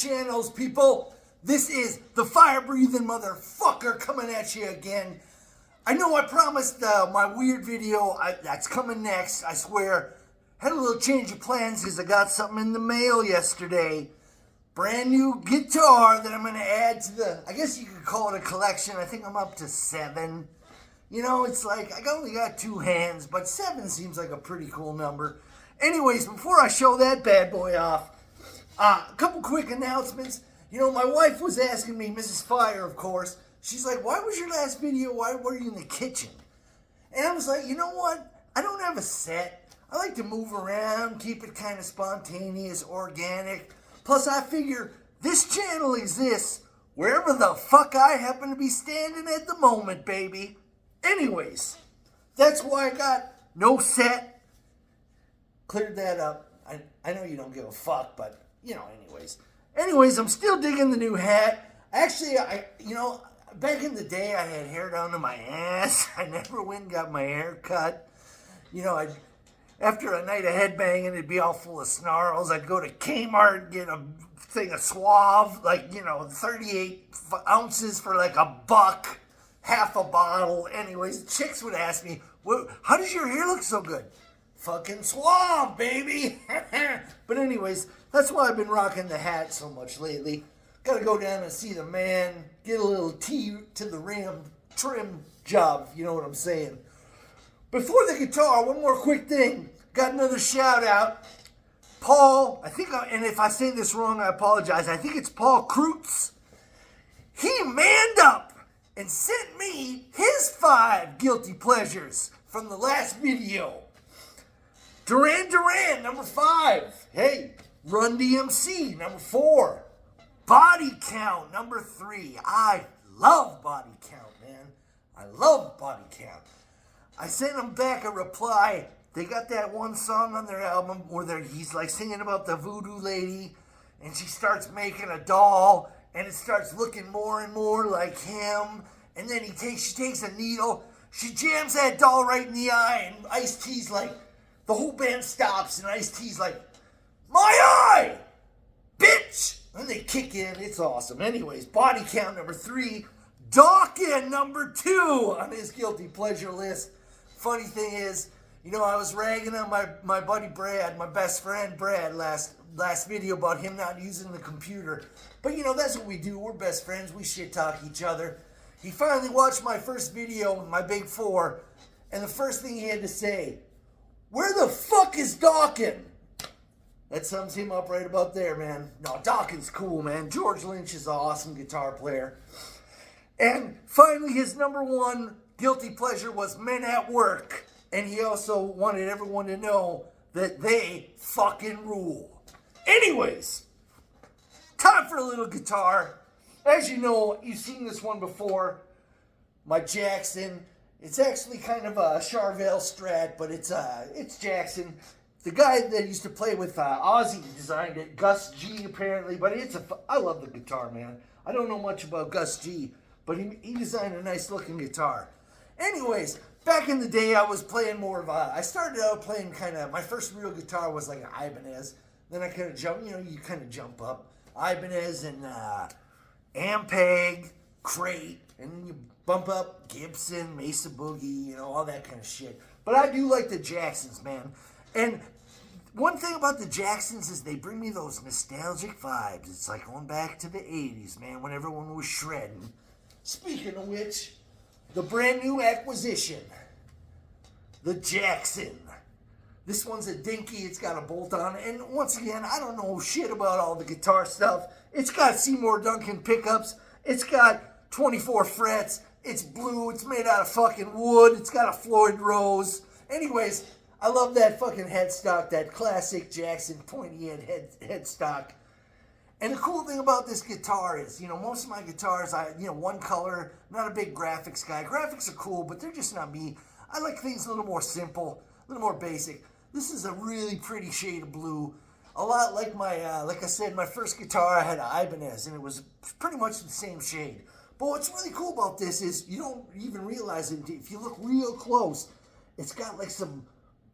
channels, people. This is the fire-breathing motherfucker coming at you again. I know I promised my weird video that's coming next, I swear. Had a little change of plans because I got something in the mail yesterday. Brand new guitar that I'm going to add to the, I guess you could call it a collection. I think I'm up to 7. You know, it's like, I only got 2 hands, but 7 seems like a pretty cool number. Anyways, before I show that bad boy off, a couple quick announcements. You know, my wife was asking me, Mrs. Fire, of course, she's like, why was your last video, why were you in the kitchen? And I was like, you know what? I don't have a set. I like to move around, keep it kind of spontaneous, organic. Plus, I figure this channel exists wherever the fuck I happen to be standing at the moment, baby. Anyways, that's why I got no set. Cleared that up. I know you don't give a fuck, but, you know, Anyways, I'm still digging the new hat. Actually, back in the day, I had hair down to my ass. I never went and got my hair cut. You know, after a night of headbanging, it'd be all full of snarls. I'd go to Kmart and get a thing of Suave, 38 ounces for like $1, half a bottle. Anyways, chicks would ask me, how does your hair look so good? Fucking Suave, baby. But anyways, that's why I've been rocking the hat so much lately. Gotta go down and see the man, get a little T to the rim trim job, you know what I'm saying. Before the guitar, one more quick thing. Got another shout out. Paul, and if I say this wrong, I apologize. I think it's Paul Kreutz. He manned up and sent me his 5 guilty pleasures from the last video. Duran Duran, number 5. Hey, Run DMC, number 4. Body Count, number 3. I love Body Count, man. I love Body Count. I sent him back a reply. They got that one song on their album where he's like singing about the voodoo lady, and she starts making a doll, and it starts looking more and more like him. And then she takes a needle, she jams that doll right in the eye, and Ice-T's like, the whole band stops, and Ice-T's like, my eye, bitch! And they kick in. It's awesome. Anyways, Body Count, number 3. Dawkins, number 2 on his guilty pleasure list. Funny thing is, you know, I was ragging on my buddy Brad, my best friend Brad, last video about him not using the computer. But, you know, that's what we do. We're best friends. We shit talk each other. He finally watched my first video, my Big 4, and the first thing he had to say, where the fuck is Dawkins? That sums him up right about there, man. No, Dawkins cool, man. George Lynch is an awesome guitar player. And finally, his number 1 guilty pleasure was Men at Work. And he also wanted everyone to know that they fucking rule. Anyways, time for a little guitar. As you know, you've seen this one before. My Jackson. It's actually kind of a Charvel Strat, but it's Jackson. The guy that used to play with Ozzy designed it, Gus G apparently, but I love the guitar, man. I don't know much about Gus G, but he designed a nice looking guitar. Anyways, back in the day, I was playing more of I started out playing my first real guitar was like an Ibanez. Then I kind of you kind of jump up. Ibanez and Ampeg, Crate, and then you bump up Gibson, Mesa Boogie, all that kind of shit. But I do like the Jacksons, man. And one thing about the Jacksons is they bring me those nostalgic vibes. It's like going back to the 80s, man, when everyone was shredding. Speaking of which, the brand new acquisition, the Jackson. This one's a dinky. It's got a bolt on it. And once again, I don't know shit about all the guitar stuff. It's got Seymour Duncan pickups. It's got 24 frets. It's blue. It's made out of fucking wood. It's got a Floyd Rose. Anyways, I love that fucking headstock, that classic Jackson pointy headstock. And the cool thing about this guitar is, most of my guitars, one color, not a big graphics guy. Graphics are cool, but they're just not me. I like things a little more simple, a little more basic. This is a really pretty shade of blue. A lot like like I said, my first guitar, I had an Ibanez, and it was pretty much the same shade. But what's really cool about this is you don't even realize it. If you look real close, it's got like some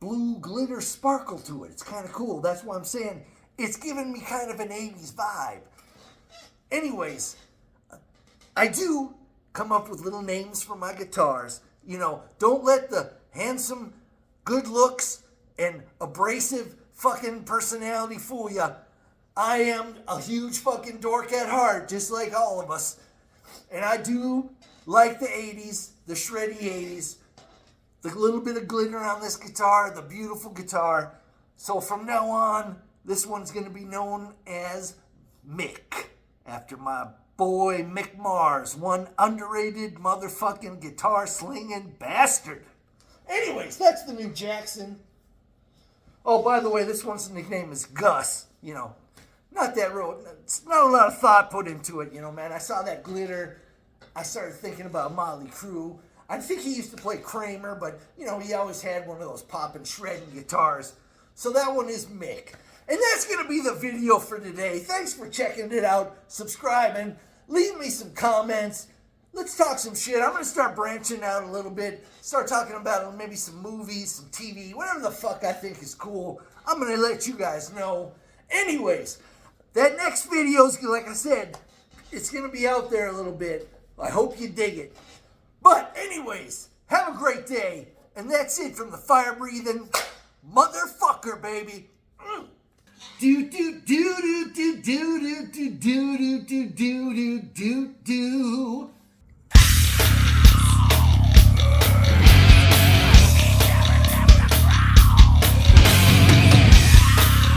blue glitter sparkle to it. It's kind of cool. That's why I'm saying it's giving me kind of an 80s vibe. Anyways, I do come up with little names for my guitars. You know, don't let the handsome, good looks, and abrasive fucking personality fool ya. I am a huge fucking dork at heart, just like all of us. And I do like the 80s, the shreddy 80s, the little bit of glitter on this guitar, the beautiful guitar. So from now on, this one's going to be known as Mick, after my boy Mick Mars, one underrated motherfucking guitar slinging bastard. Anyways, that's the new Jackson. Oh, by the way, this one's nickname is Gus. You know, not a lot of thought put into it, you know, man. I saw that glitter. I started thinking about Motley Crue. I think he used to play Kramer, but, you know, he always had one of those popping, shredding guitars. So that one is Mick. And that's going to be the video for today. Thanks for checking it out, subscribing, leave me some comments. Let's talk some shit. I'm going to start branching out a little bit, start talking about maybe some movies, some TV, whatever the fuck I think is cool. I'm going to let you guys know. Anyways, that next video is, like I said, it's going to be out there a little bit. I hope you dig it. But anyways, have a great day. And that's it from the fire-breathing motherfucker, baby. Do do do do do do do do do do do.